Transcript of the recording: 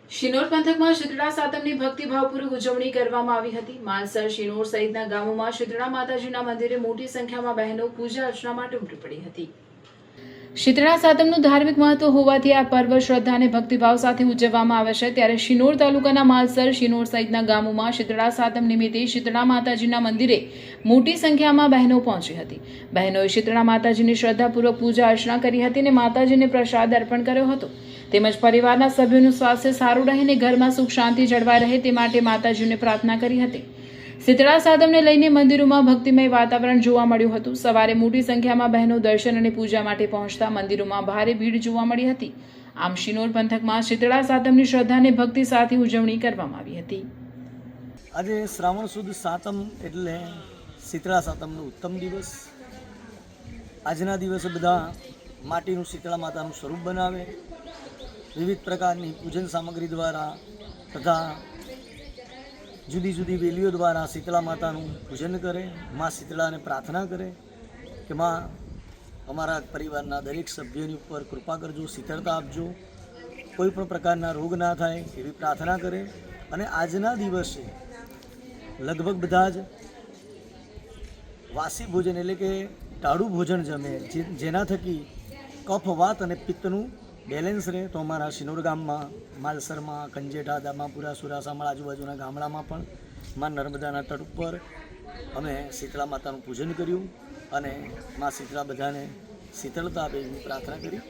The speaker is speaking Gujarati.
શિનોર પંથકમાં શીતળા સાતમની ભક્તિભાવપૂર્વક ઉજવણી કરવામાં આવી હતી। માલસર, શિનોર સહિતના ગામોમાં શીતળા માતાજીના મંદિરે મોટી સંખ્યામાં બહેનો પૂજા અર્ચના માટે ઉમટી પડી હતી। શીતળા સાતમનું ધાર્મિક મહત્વ હોવાથી આ પર્વ શ્રદ્ધા અને ભક્તિભાવ સાથે ઉજવવામાં આવે છે। ત્યારે શિનોર તાલુકાના માલસર, શિનોર સહિતના ગામોમાં શીતળા સાતમ નિમિત્તે શીતળા માતાજીના મંદિરે મોટી સંખ્યામાં બહેનો પહોંચી હતી। બહેનોએ શીતળા માતાજીની શ્રદ્ધાપૂર્વક પૂજા અર્ચના કરી હતી અને માતાજીને પ્રસાદ અર્પણ કર્યો હતો। તેમજ પરિવારના સભ્યોનું સ્વાસ્થ્ય સારું રહે અને ઘરમાં સુખ શાંતિ જળવાઈ રહે તે માટે માતાજીને પ્રાર્થના કરી હતી। શીતળા સાતમને લઈને મંદિરોમાં ભક્તિમય વાતાવરણ જોવા મળ્યું હતું। સવારે મોટી સંખ્યામાં બહેનો દર્શન અને પૂજા માટે પહોંચતા મંદિરોમાં ભારે ભીડ જોવા મળી હતી। આમ શિનોર પંથકમાં શીતળા સાતમની શ્રદ્ધા અને ભક્તિ સાથે ઉજવણી કરવામાં આવી હતી। આજે શ્રાવણ સુદ સાતમ એટલે શીતળા સાતમનો ઉત્તમ દિવસ। આજના દિવસે બધા માટીનું શીતળા માતાનું સ્વરૂપ બનાવે, વિવિધ પ્રકારની પૂજન સામગ્રી દ્વારા તથા જુદી જુદી વેલીઓ દ્વારા શીતળા માતાનું પૂજન કરે, મા શીતળાને પ્રાર્થના કરે કે મા અમારા પરિવારના દરેક સભ્યોની ઉપર કૃપા કરજો, શીતળતા આપજો, કોઈ પણ પ્રકારના રોગ ના થાય એવી પ્રાર્થના કરે। અને આજના દિવસે લગભગ બધા જ વાસી ભોજન એટલે કે ટાળું ભોજન જમે, જેના થકી કફ, વાત અને પિત્તનું બેલેન્સ રહે। તો અમારા શિનોર ગામમાં, માલસરમાં, કંજેઠા, દામાપુરા, સુરાસામળ આજુબાજુના ગામડામાં પણ મા નર્મદાના તટ ઉપર અમે શીતળા માતાનું પૂજન કર્યું અને મા શીતળા બધાને શીતળતા આપે એવી પ્રાર્થના કરી।